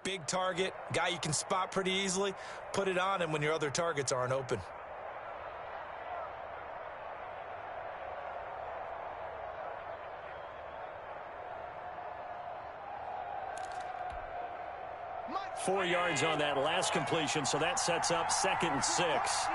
Big target, guy you can spot pretty easily. Put it on him when your other targets aren't open. Four yards on that last completion, so that sets up 2nd and 6.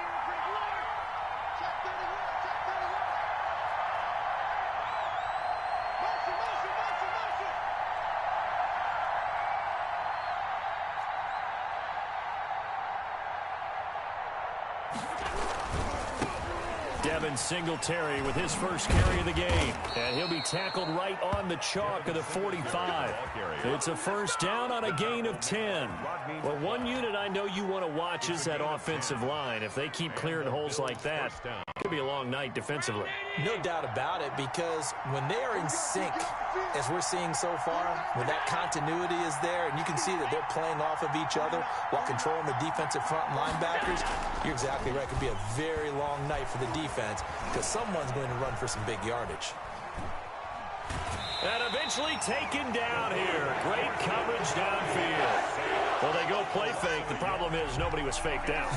Singletary with his first carry of the game. And he'll be tackled right on the chalk of the 45. It's a first down on a gain of 10. Well, one unit I know you want to watch is that offensive line. If they keep clearing holes like that, it could be a long night defensively. No doubt about it, because when they are in sync, as we're seeing so far, when that continuity is there, and you can see that they're playing off of each other while controlling the defensive front linebackers, you're exactly right. It could be a very long night for the defense because someone's going to run for some big yardage. And eventually taken down here. Great coverage downfield. Well, they go play fake. The problem is nobody was faked out.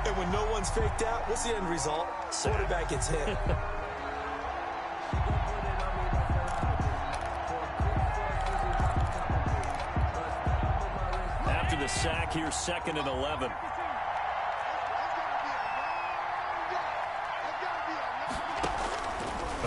And when no one's faked out, what's the end result? Quarterback gets hit. After the sack, here's 2nd and 11.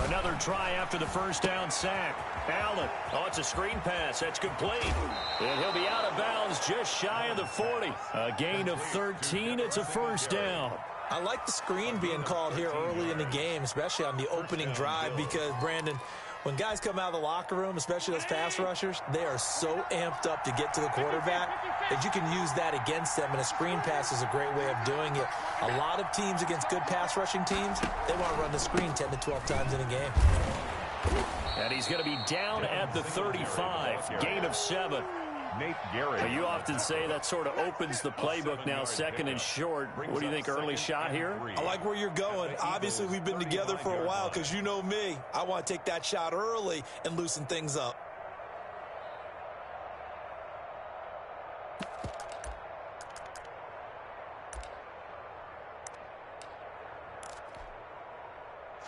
Another try after the first down sack. Allen. Oh, it's a screen pass. That's complete. And he'll be out of bounds just shy of the 40. A gain of 13. It's a first down. I like the screen being called here early in the game, especially on the opening drive, because, Brandon, when guys come out of the locker room, especially those pass rushers, they are so amped up to get to the quarterback that you can use that against them, and a screen pass is a great way of doing it. A lot of teams against good pass rushing teams, they want to run the screen 10 to 12 times in a game. And he's going to be down at the 35, gain of 7. You often say that sort of opens the playbook now, 2nd and short. What do you think, early shot here? I like where you're going. Obviously, we've been together for a while because you know me. I want to take that shot early and loosen things up.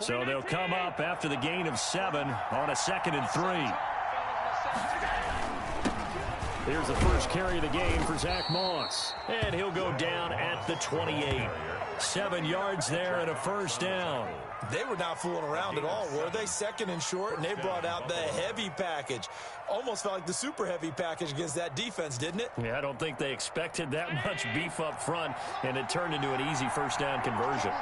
So they'll come up after the gain of 7 on a 2nd and 3. Here's the first carry of the game for Zach Moss. And he'll go down at the 28. 7 yards there and a first down. They were not fooling around at all, were they? 2nd and short, and they brought out the heavy package. Almost felt like the super heavy package against that defense, didn't it? Yeah, I don't think they expected that much beef up front, and it turned into an easy first down conversion.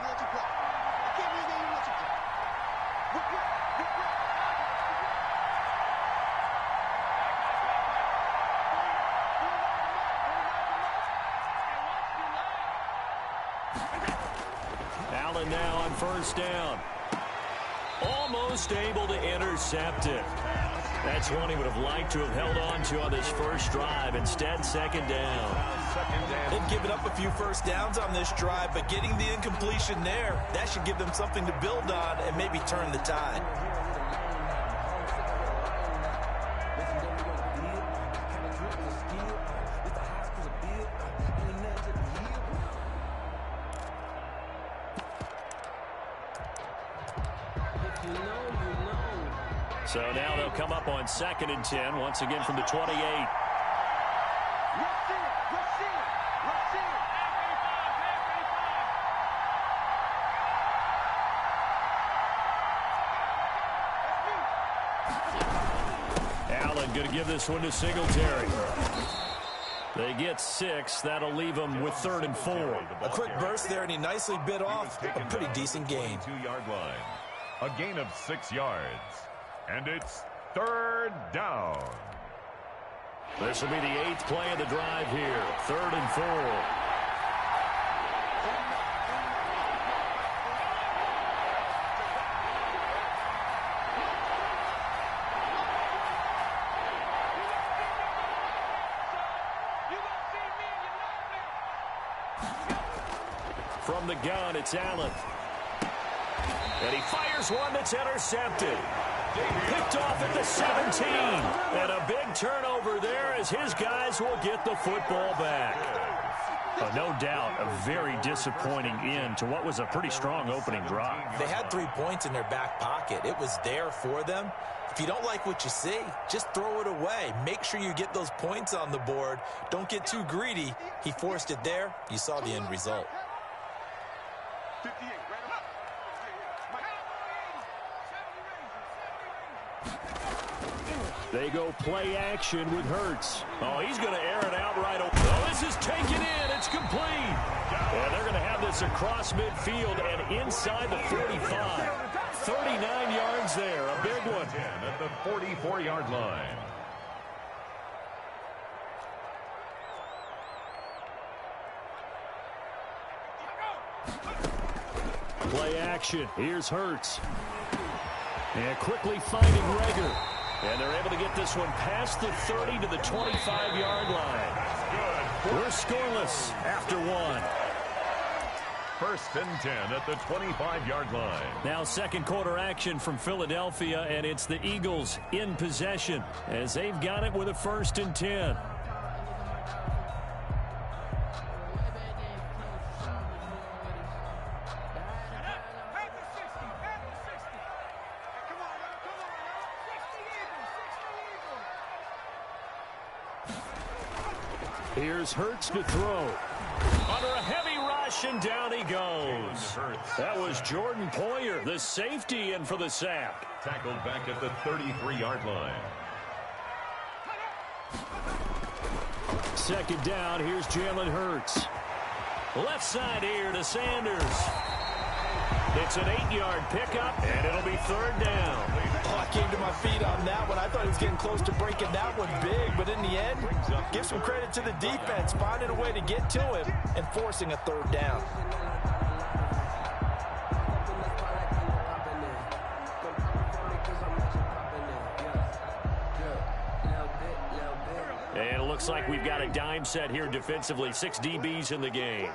Allen now on first down. Almost able to intercept it. That's one he would have liked to have held on to on this first drive. Instead, 2nd down. They've given up a few first downs on this drive, but getting the incompletion there, that should give them something to build on and maybe turn the tide. So now they'll come up on 2nd and 10, once again from the 28. Allen going to give this one to Singletary. They get 6. That'll leave them with 3rd and 4. A quick burst there, and he nicely bit off a pretty decent gain. 2-yard line. A gain of 6 yards. And it's 3rd down. This will be the 8th play of the drive here. 3rd and 4. From the gun, it's Allen. And he fires one that's intercepted. Picked off at the 17. And a big turnover there as his guys will get the football back. No doubt, a very disappointing end to what was a pretty strong opening drive. They had 3 points in their back pocket. It was there for them. If you don't like what you see, just throw it away. Make sure you get those points on the board. Don't get too greedy. He forced it there. You saw the end result. They go play action with Hurts. Oh, he's going to air it out right away. Oh, this is taken in. It's complete. And they're going to have this across midfield and inside the 45. 39 yards there. A big one. At the 44-yard line. Play action. Here's Hurts. And quickly finding Rager. And they're able to get this one past the 30 to the 25-yard line. We're scoreless after one. 1st and 10 at the 25-yard line. Now second quarter action from Philadelphia, and it's the Eagles in possession as they've got it with a 1st and 10. Here's Hurts to throw. Under a heavy rush, and down he goes. That was Jordan Poyer, the safety, in for the sack. Tackled back at the 33-yard line. Second down, here's Jalen Hurts. Left side here to Sanders. It's an 8-yard pickup, and it'll be 3rd down. Oh, I came to my feet on that one. I thought he was getting close to breaking that one big, but in the end, give some credit to the defense, finding a way to get to him and forcing a 3rd down. And it looks like we've got a dime set here defensively. 6 DBs in the game.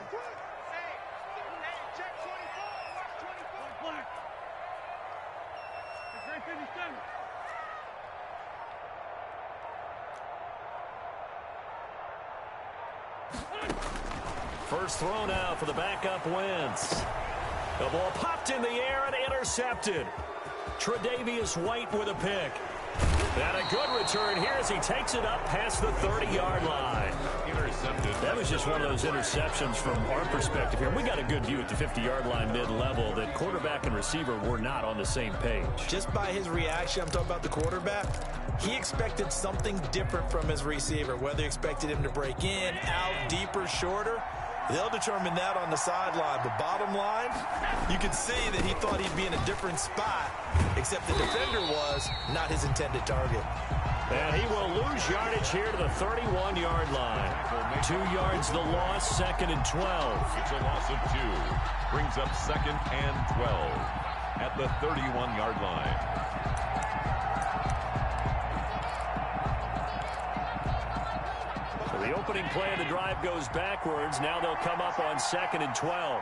First throw now for the backup Wentz. The ball popped in the air and intercepted. Tre'Davious White with a pick. And a good return here as he takes it up past the 30-yard line. Intercepted. That was just one of those interceptions from our perspective here. We got a good view at the 50-yard line mid-level that quarterback and receiver were not on the same page. Just by his reaction, I'm talking about the quarterback, he expected something different from his receiver, whether he expected him to break in, out, deeper, shorter. They'll determine that on the sideline. But bottom line, you can see that he thought he'd be in a different spot, except the defender was not his intended target. And he will lose yardage here to the 31-yard line. 2 yards the loss, 2nd and 12. It's a loss of 2. Brings up 2nd and 12 at the 31-yard line. The opening play of the drive goes backwards. Now they'll come up on 2nd and 12.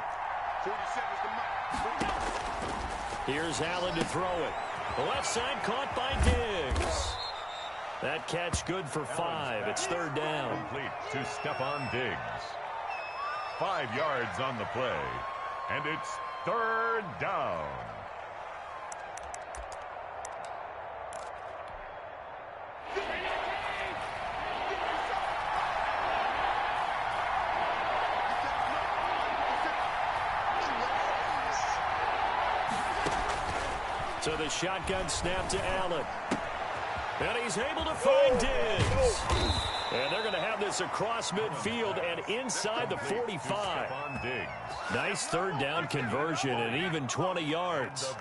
Here's Allen to throw it. The left side caught by Diggs. That catch good for 5. It's 3rd down. Complete to Stephon Diggs. 5 yards on the play. And it's 3rd down. So the shotgun snap to Allen. And he's able to find Diggs. And they're going to have this across midfield and inside the 45. Nice 3rd down conversion and even 20 yards.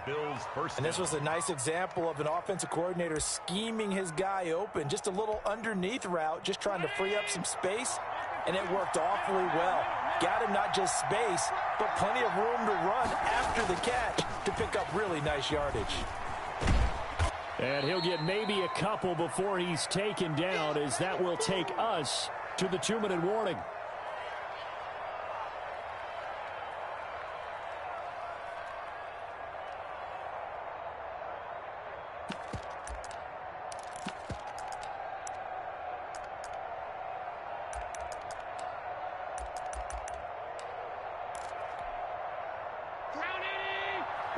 And this was a nice example of an offensive coordinator scheming his guy open. Just a little underneath route, just trying to free up some space. And it worked awfully well. Got him not just space, but plenty of room to run after the catch to pick up really nice yardage. And he'll get maybe a couple before he's taken down, as that will take us to the 2-minute warning.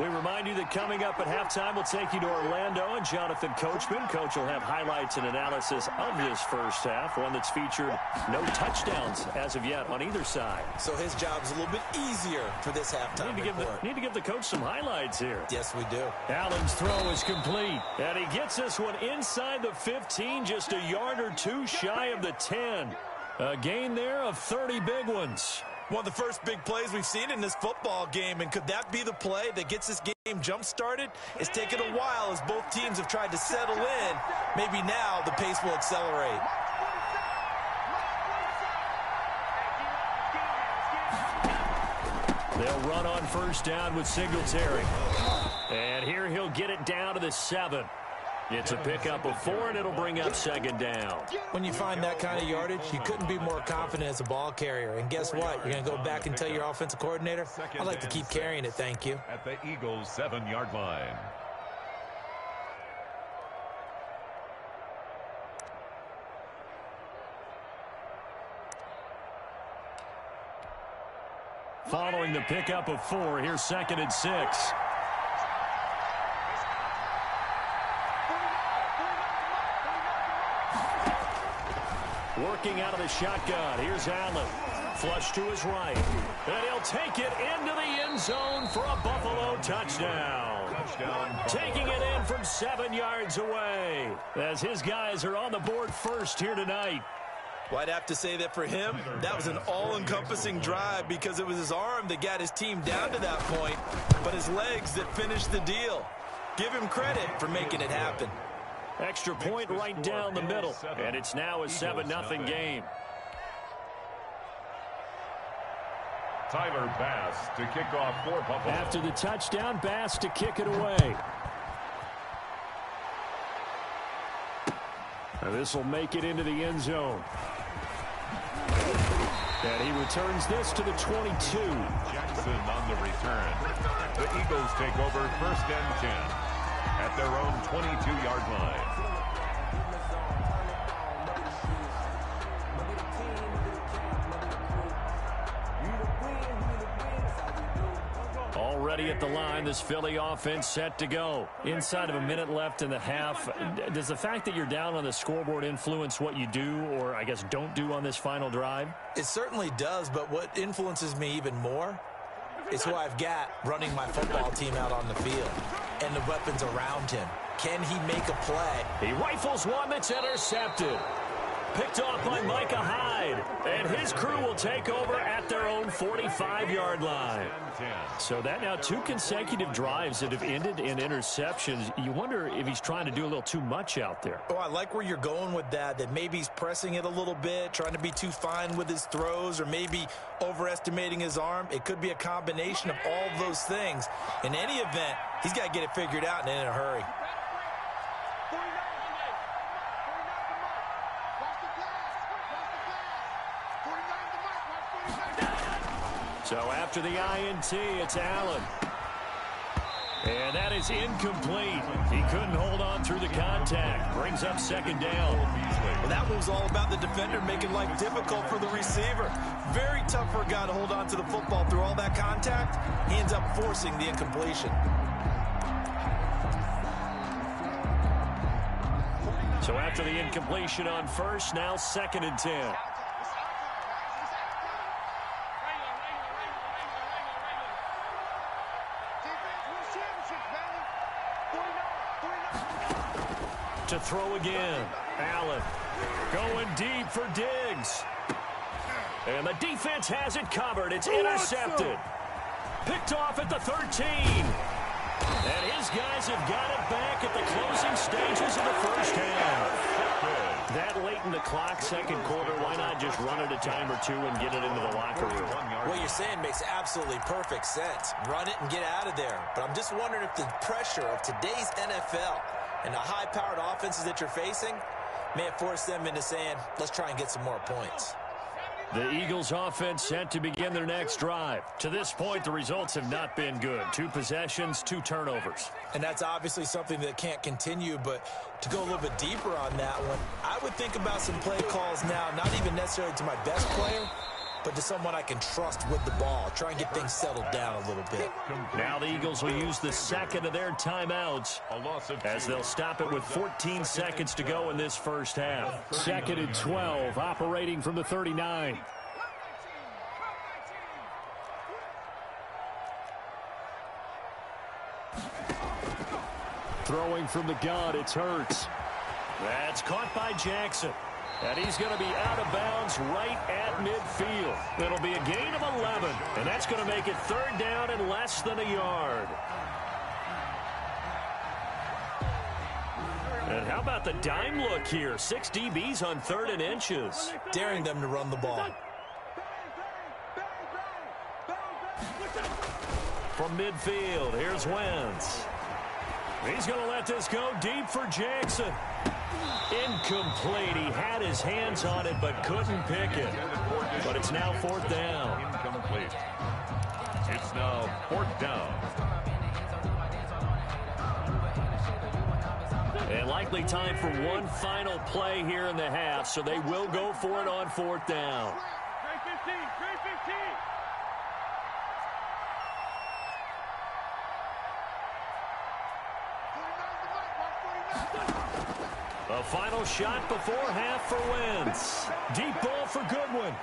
We remind you that coming up at halftime, we'll take you to Orlando and Jonathan Coachman. Coach will have highlights and analysis of this first half, one that's featured no touchdowns as of yet on either side. So his job's a little bit easier for this halftime report. Need to give the coach some highlights here. Yes, we do. Allen's throw is complete, and he gets this one inside the 15, just a yard or two shy of the 10. A gain there of 30 big ones. One of the first big plays we've seen in this football game, and could that be the play that gets this game jump-started? It's taken a while as both teams have tried to settle in. Maybe now the pace will accelerate. They'll run on first down with Singletary. And here he'll get it down to the 7. It's a pickup of 4, and it'll bring up second down. When you find that kind of yardage, you couldn't be more confident as a ball carrier. And guess what? You're going to go back and tell your offensive coordinator, I'd like to keep carrying it, thank you. At the Eagles' 7-yard line. Following the pickup of 4, here's 2nd and 6. Working out of the shotgun. Here's Allen. Flush to his right. And he'll take it into the end zone for a Buffalo touchdown. Taking it in from 7 yards away. As his guys are on the board first here tonight. Well, I'd have to say that for him, that was an all-encompassing drive because it was his arm that got his team down to that point, but his legs that finished the deal. Give him credit for making it happen. Extra point right down the middle, and it's now a 7-0 game. Tyler Bass to kick off for Buffalo. After the touchdown, Bass to kick it away. And this will make it into the end zone. And he returns this to the 22. Jackson on the return. The Eagles take over 1st and 10 at their own 22-yard line. Already at the line, this Philly offense set to go. Inside of a minute left in the half, does the fact that you're down on the scoreboard influence what you do, or I guess don't do on this final drive? It certainly does, but what influences me even more is who I've got running my football team out on the field and the weapons around him. Can he make a play? He rifles one that's intercepted. Picked off by Micah Hyde. And his crew will take over at their own 45-yard line. So that now 2 consecutive drives that have ended in interceptions. You wonder if he's trying to do a little too much out there. Oh, I like where you're going with that maybe he's pressing it a little bit, trying to be too fine with his throws, or maybe overestimating his arm. It could be a combination of all of those things. In any event, he's got to get it figured out and in a hurry. So after the INT, it's Allen. And that is incomplete. He couldn't hold on through the contact. Brings up second down. Well, that was all about the defender making life difficult for the receiver. Very tough for a guy to hold on to the football through all that contact. He ends up forcing the incompletion. So after the incompletion on first, now 2nd and 10. To throw again. Allen going deep for Diggs. And the defense has it covered. It's intercepted. Picked off at the 13. And his guys have got it back at the closing stages of the first half. That late in the clock, second quarter, why not just run it a time or two and get it into the locker room? What you're saying makes absolutely perfect sense. Run it and get out of there. But I'm just wondering if the pressure of today's NFL and the high-powered offenses that you're facing may have forced them into saying, let's try and get some more points. The Eagles offense set to begin their next drive. To this point, the results have not been good. 2 possessions, 2 turnovers. And that's obviously something that can't continue, but to go a little bit deeper on that one, I would think about some play calls now, not even necessarily to my best player, but to someone I can trust with the ball. Try and get things settled down a little bit. Now the Eagles will use the second of their timeouts as they'll stop it with 14 seconds to go in this first half. 2nd and 12, operating from the 39. Throwing from the gun, it's Hurts. That's caught by Jackson. And he's going to be out of bounds right at midfield. It'll be a gain of 11, and that's going to make it 3rd down and less than a yard. And how about the dime look here? 6 DBs on 3rd and inches. Daring them to run the ball. From midfield, here's Wentz. He's going to let this go deep for Jackson. Incomplete. He had his hands on it but couldn't pick it. But it's now 4th down. Incomplete. It's now 4th down. And likely time for one final play here in the half, so they will go for it on 4th down. A final shot before half for Wentz. Deep ball for Goodwin.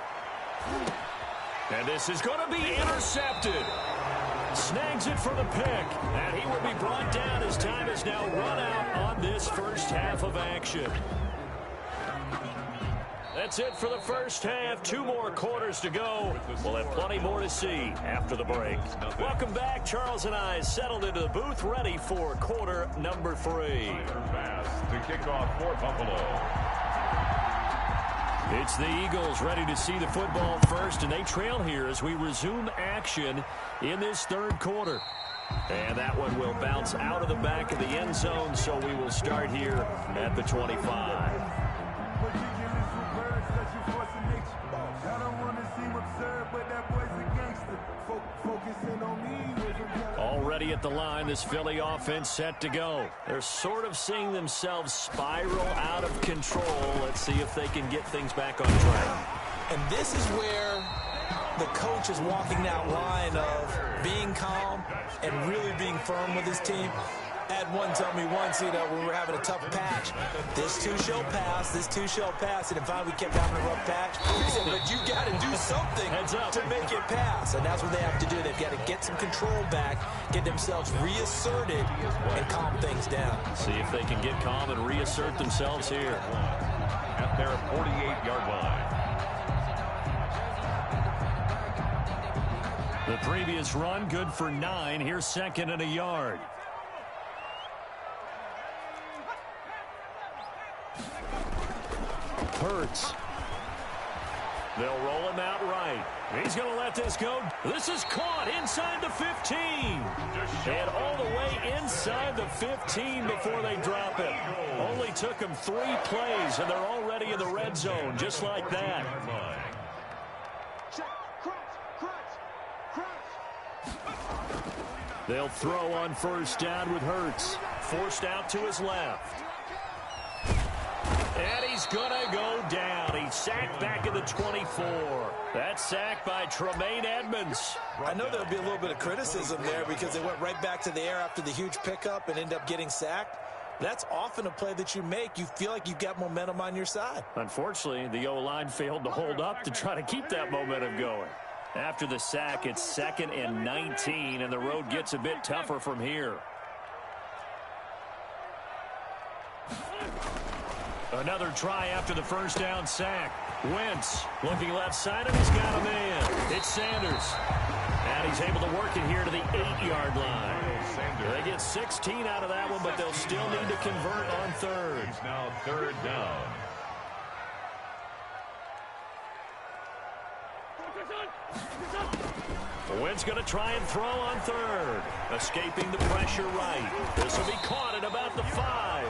And this is going to be intercepted. Snags it for the pick. And he will be brought down as time is now run out on this first half of action. That's it for the first half. 2 more quarters to go. We'll have plenty more to see after the break. Welcome back. Charles and I settled into the booth, ready for quarter number 3. Pass to kick off for Buffalo. It's the Eagles ready to see the football first, and they trail here as we resume action in this 3rd quarter. And that one will bounce out of the back of the end zone, so we will start here at the 25. Already at the line, this Philly offense set to go. They're sort of seeing themselves spiral out of control. Let's see if they can get things back on track. And this is where the coach is walking that line of being calm and really being firm with his team. I had one tell me once, when we were having a tough patch, this too shall pass, this too shall pass. And if we kept having a rough patch, he said, but you got to do something to make it pass. And that's what they have to do. They've got to get some control back, get themselves reasserted, and calm things down. See if they can get calm and reassert themselves here. At their 48-yard line. The previous run, good for 9. Here's 2nd and a yard. Hurts. They'll roll him out right. He's going to let this go. This is caught inside the 15. And all the way inside the 15 before they drop it. Only took them 3 plays, and they're already in the red zone, just like that. They'll throw on 1st down with Hurts. Forced out to his left. And he's going to go down. He's sacked back at the 24. That's sacked by Tremaine Edmonds. I know there'll be a little bit of criticism there because they went right back to the air after the huge pickup and end up getting sacked. That's often a play that you make. You feel like you've got momentum on your side. Unfortunately, the O-line failed to hold up to try to keep that momentum going. After the sack, it's 2nd and 19, and the road gets a bit tougher from here. Another try after the 1st down sack. Wentz looking left side, and he's got a man. It's Sanders. And he's able to work it here to the 8-yard line. They get 16 out of that one, but they'll still need to convert on 3rd. It's now 3rd down. Wentz going to try and throw on 3rd. Escaping the pressure right. This will be caught at about the 5.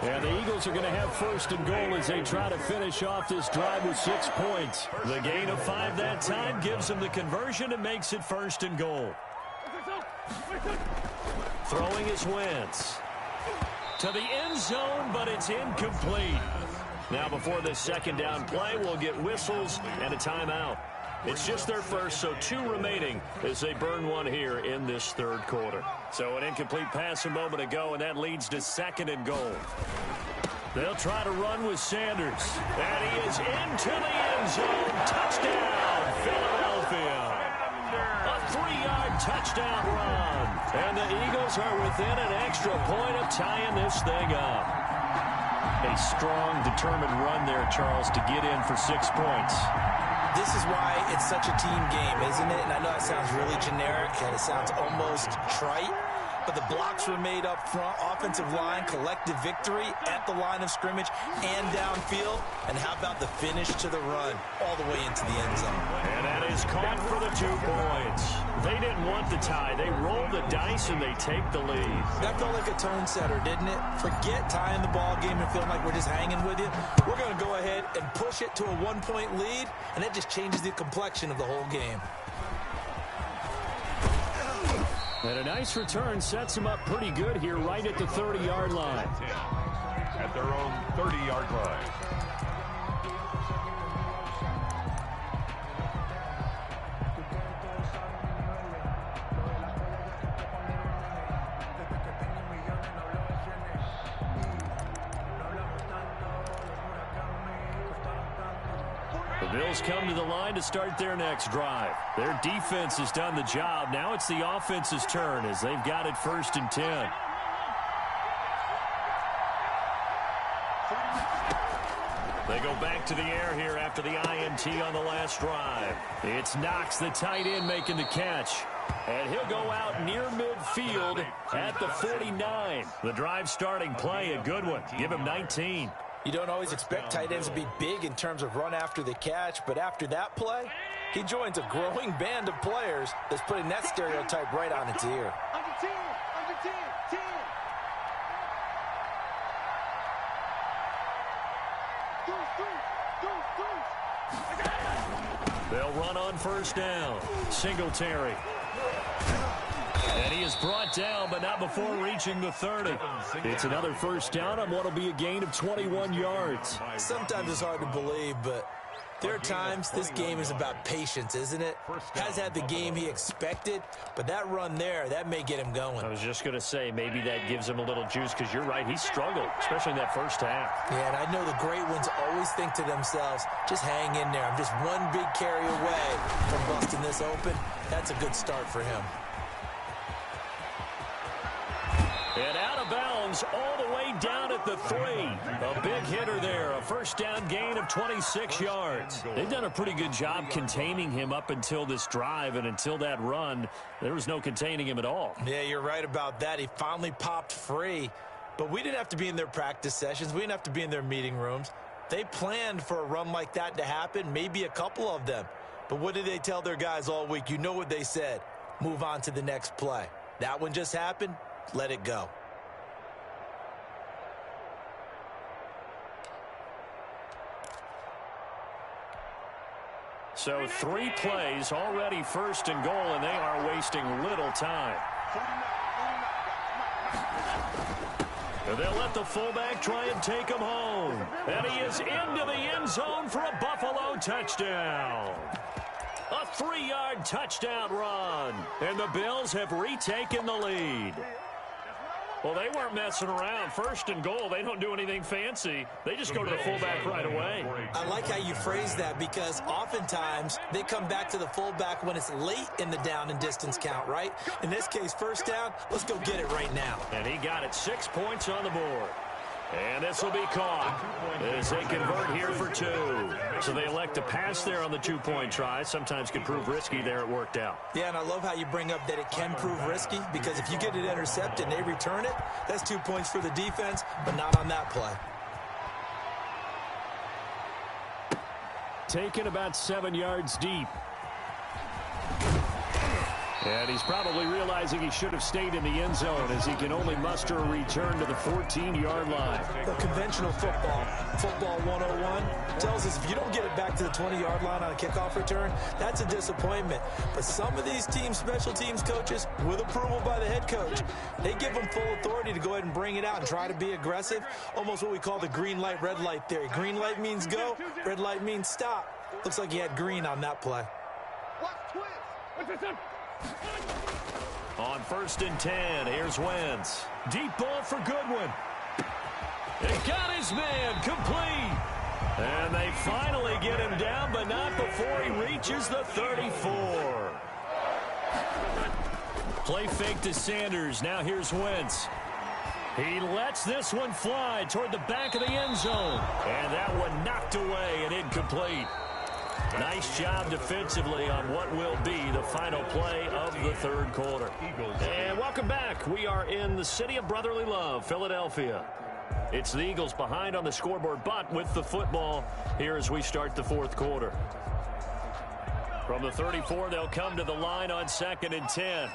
And the Eagles are going to have 1st and goal as they try to finish off this drive with 6 points. The gain of 5 that time gives them the conversion and makes it 1st and goal. Throwing is Wentz. To the end zone, but it's incomplete. Now before this 2nd down play, we'll get whistles and a timeout. It's just their first, so 2 remaining as they burn one here in this third quarter. So an incomplete pass a moment ago, and that leads to 2nd and goal. They'll try to run with Sanders. And he is into the end zone. Touchdown, Philadelphia. A 3-yard touchdown run. And the Eagles are within an extra point of tying this thing up. A strong, determined run there, Charles, to get in for 6 points. This is why it's such a team game, isn't it? And I know that sounds really generic, and it sounds almost trite, but the blocks were made up front, offensive line, collective victory at the line of scrimmage and downfield. And how about the finish to the run all the way into the end zone? And that is caught for the 2 points. They didn't want the tie. They rolled the dice, and they take the lead. That felt like a tone setter, didn't it? Forget tying the ball game and feeling like we're just hanging with you. We're going to go ahead and push it to a 1-point lead, and that just changes the complexion of the whole game. And a nice return sets them up pretty good here right at the 30-yard line. At their own 30-yard line. The Bills come to the line to start their next drive. Their defense has done the job. Now it's the offense's turn as they've got it 1st and 10. They go back to the air here after the INT on the last drive. It's Knox, the tight end, making the catch. And he'll go out near midfield at the 49. The drive starting play, a good one. Give him 19. You don't always expect tight ends to be big in terms of run after the catch, but after that play, he joins a growing band of players that's putting that stereotype right on its ear. They'll run on 1st down. Singletary. And he is brought down, but not before reaching the 30. It's another 1st down on what will be a gain of 21 yards. Sometimes it's hard to believe, but there are times this game is about patience, isn't it? Has had the game he expected, but that run there, that may get him going. I was just going to say, maybe that gives him a little juice, because you're right, he struggled, especially in that 1st half. Yeah, and I know the great ones always think to themselves, just hang in there. I'm just one big carry away from busting this open. That's a good start for him. And out of bounds all the way down at the 3. A big hitter there, a 1st down gain of 26 yards. They've done a pretty good job containing him up until this drive, and until that run, there was no containing him at all. Yeah, you're right about that. He finally popped free, but we didn't have to be in their practice sessions. We didn't have to be in their meeting rooms. They planned for a run like that to happen, maybe a couple of them. But what did they tell their guys all week? You know what they said. Move on to the next play. That one just happened. Let it go. So 3 plays, already 1st and goal, and they are wasting little time. And they'll let the fullback try and take him home. And he is into the end zone for a Buffalo touchdown. A 3-yard touchdown run. And the Bills have retaken the lead. Well, they weren't messing around. 1st and goal, they don't do anything fancy. They just go to the fullback right away. I like how you phrase that, because oftentimes they come back to the fullback when it's late in the down and distance count, right? In this case, 1st down, let's go get it right now. And he got it, 6 points on the board. And this will be caught as they convert here for 2. So they elect to pass there on the 2-point try. Sometimes can prove risky there. It worked out. Yeah, and I love how you bring up that it can prove risky, because if you get it intercepted and they return it, that's 2 points for the defense, but not on that play. Taken about 7 yards deep. And he's probably realizing he should have stayed in the end zone, as he can only muster a return to the 14-yard line. The conventional football 101, tells us if you don't get it back to the 20-yard line on a kickoff return, that's a disappointment. But some of these team special teams coaches, with approval by the head coach, they give them full authority to go ahead and bring it out and try to be aggressive, almost what we call the green light, red light theory. Green light means go, red light means stop. Looks like he had green on that play. On 1st and 10, here's Wentz. Deep ball for Goodwin. He got his man complete. And they finally get him down, but not before he reaches the 34. Play fake to Sanders. Now here's Wentz. He lets this one fly toward the back of the end zone. And that one knocked away and incomplete. Nice job defensively on what will be the final play of the third quarter. And welcome back. We are in the city of brotherly love, Philadelphia. It's the Eagles behind on the scoreboard, but with the football here as we start the fourth quarter. From the 34, they'll come to the line on 2nd and 10.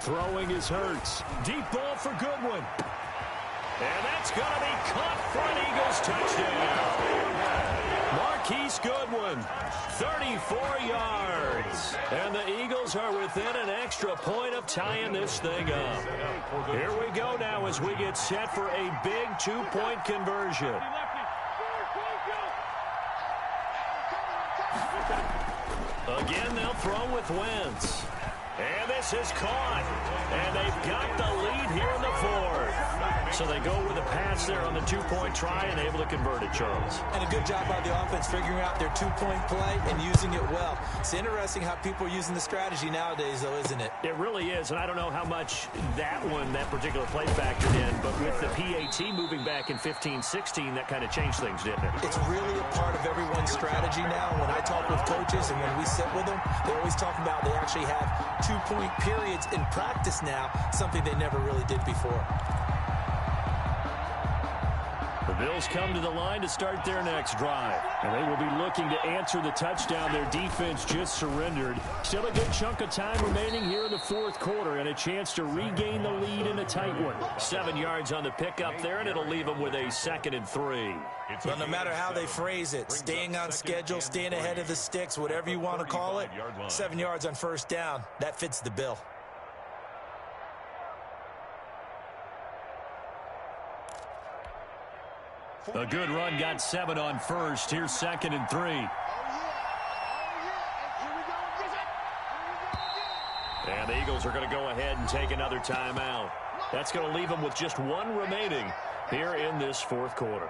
Throwing is Hurts. Deep ball for Goodwin. And that's going to be caught for an Eagles touchdown. Marquise Goodwin, 34 yards. And the Eagles are within an extra point of tying this thing up. Here we go now as we get set for a big two-point conversion. Again, they'll throw with Wentz. And this is caught. And they've got the lead here in the fourth. So they go with a pass there on the two-point try and able to convert it, Charles. And a good job by the offense figuring out their two-point play and using it well. It's interesting how people are using the strategy nowadays, though, isn't it? It really is, and I don't know how much that particular play factored in, but with the PAT moving back in 15-16, that kind of changed things, didn't it? It's really a part of everyone's strategy now. When I talk with coaches and when we sit with them, they always talk about they actually have two-point periods in practice now, something they never really did before. The Bills come to the line to start their next drive. And they will be looking to answer the touchdown their defense just surrendered. Still a good chunk of time remaining here in the fourth quarter and a chance to regain the lead in a tight one. 7 yards on the pickup there, and it'll leave them with a 2nd and 3. Well, no matter how they phrase it, staying on schedule, staying ahead of the sticks, whatever you want to call it, 7 yards on first down, that fits the bill. A good run, got 7 on first. Here's 2nd and 3. And the Eagles are going to go ahead and take another timeout. That's going to leave them with just 1 remaining here in this fourth quarter.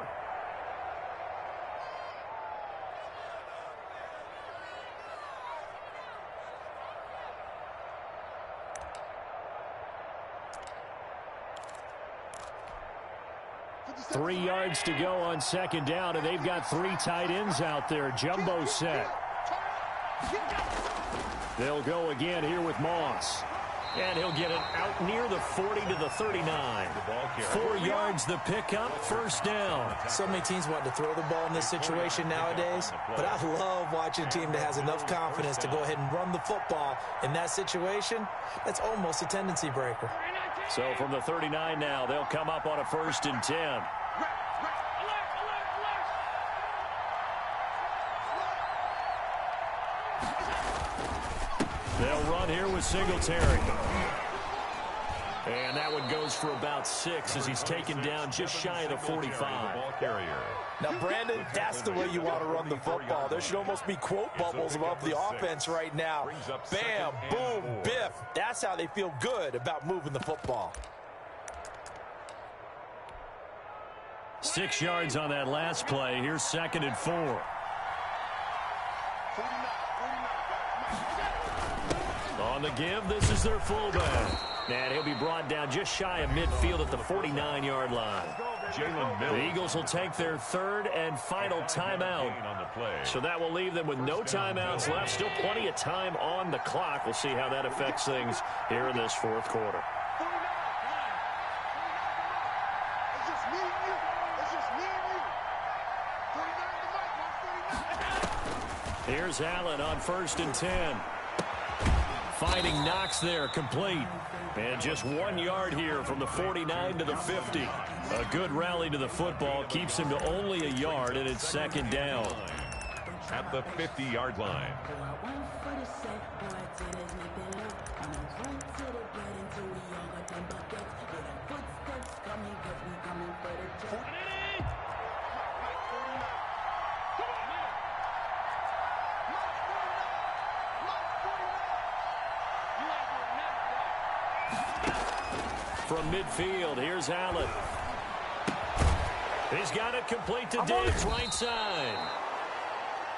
Three yards to go on 2nd down, and they've got 3 tight ends out there. Jumbo set. They'll go again here with Moss. And he'll get it out near the 40 to the 39. 4 yards the pickup, first down. So many teams want to throw the ball in this situation nowadays, but I love watching a team that has enough confidence to go ahead and run the football. In that situation, that's almost a tendency breaker. So from the 39 now, they'll come up on a 1st and 10. They'll run here with Singletary. And that one goes for about 6 as he's taken down just shy of the 45. Now, Brandon, that's the way you want to run the football. There should almost be quote bubbles above the offense right now. Bam, boom, biff. That's how they feel good about moving the football. 6 yards on that last play. Here's 2nd and 4. On the give, this is their fullback. And he'll be brought down just shy of midfield at the 49-yard line. The Eagles will take their 3rd and final timeout. So that will leave them with no timeouts left. Still plenty of time on the clock. We'll see how that affects things here in this fourth quarter. Here's Allen on 1st and 10. Fighting Knox there, complete. And just 1 yard here from the 49 to the 50. A good rally to the football keeps him to only a yard, and it's 2nd down. At the 50-yard line. from midfield. Here's Allen. He's got it complete to Diggs, right side.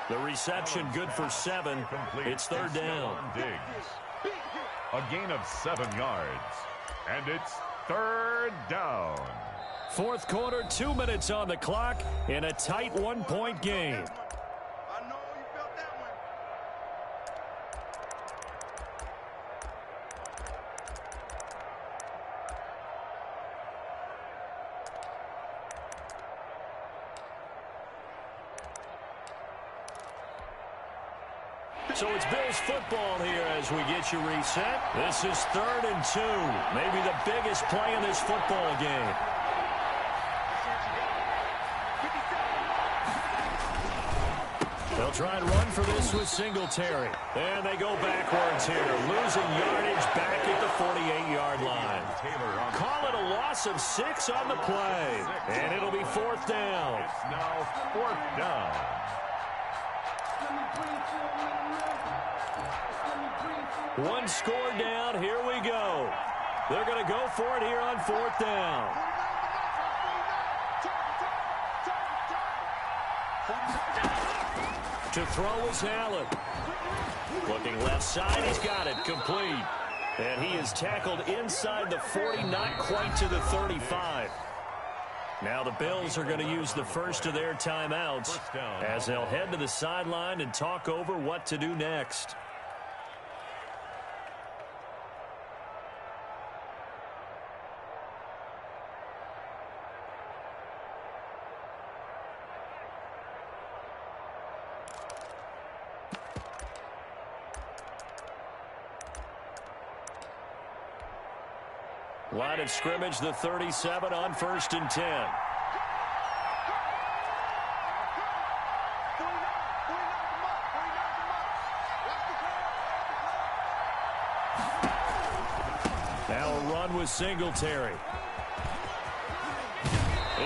The reception good for 7. It's third down. Diggs. A gain of 7 yards. And it's third down. Fourth quarter, 2 minutes on the clock in a tight 1-point game. I know you felt that one. So it's Bills football here as we get you reset. This is 3rd and 2. Maybe the biggest play in this football game. They'll try and run for this with Singletary. And they go backwards here, losing yardage back at the 48-yard line. Call it a loss of 6 on the play. And it'll be 4th down. It's now 4th down. One score down. Here we go. They're going to go for it here on 4th down. To throw is Allen. Looking left side, he's got it complete. And he is tackled inside the 40, not quite to the 35. Now the Bills are going to use the first of their timeouts as they'll head to the sideline and talk over what to do next. Line of scrimmage, the 37 on 1st and 10. Now a run with Singletary.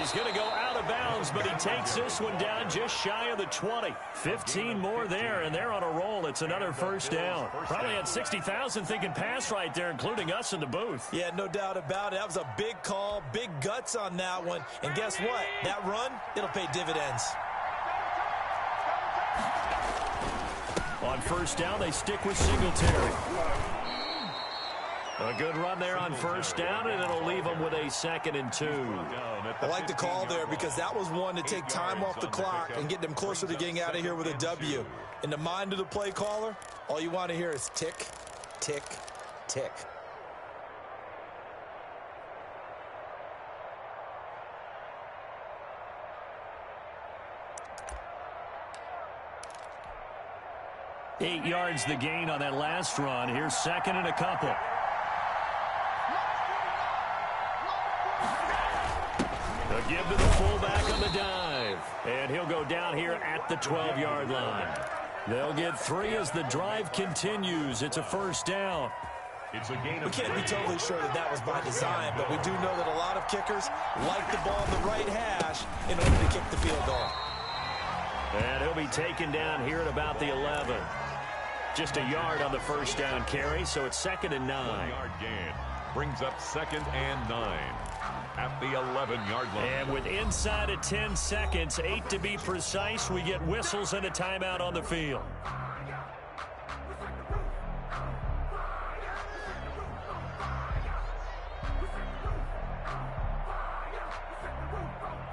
He's going to go out of bounds, but he takes this one down just shy of the 20. 15 more there, and they're on a roll. It's another first down. Probably had 60,000 thinking pass right there, including us in the booth. Yeah, no doubt about it. That was a big call, big guts on that one. And guess what? That run, it'll pay dividends. On first down, they stick with Singletary. A good run there on first down, and it'll leave them with a 2nd and 2. I like the call there because that was one to take time off the clock and get them closer to getting out of here with a W. In the mind of the play caller, all you want to hear is tick, tick, tick. Eight yards the gain on that last run. Here's 2nd and a couple. A give to the fullback on the dive. And he'll go down here at the 12-yard line. They'll get 3 as the drive continues. It's a first down. We can't be totally sure that that was by design, but we do know that a lot of kickers like the ball on the right hash in order to kick the field goal. And he'll be taken down here at about the 11. Just a yard on the first down carry, so it's 2nd and 9. 1-yard gain brings up 2nd and 9 at the 11-yard line. And with inside of 10 seconds, 8 to be precise, we get whistles and a timeout on the field.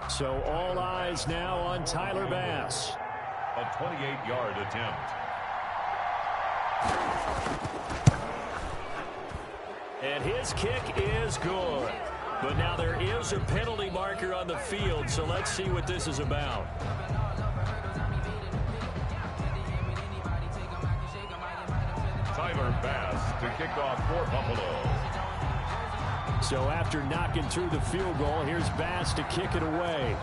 So all eyes now on Tyler Bass. A 28-yard attempt. And his kick is good. But now there is a penalty marker on the field, so let's see what this is about. Tyler Bass to kick off for Buffalo. So after knocking through the field goal, here's Bass to kick it away.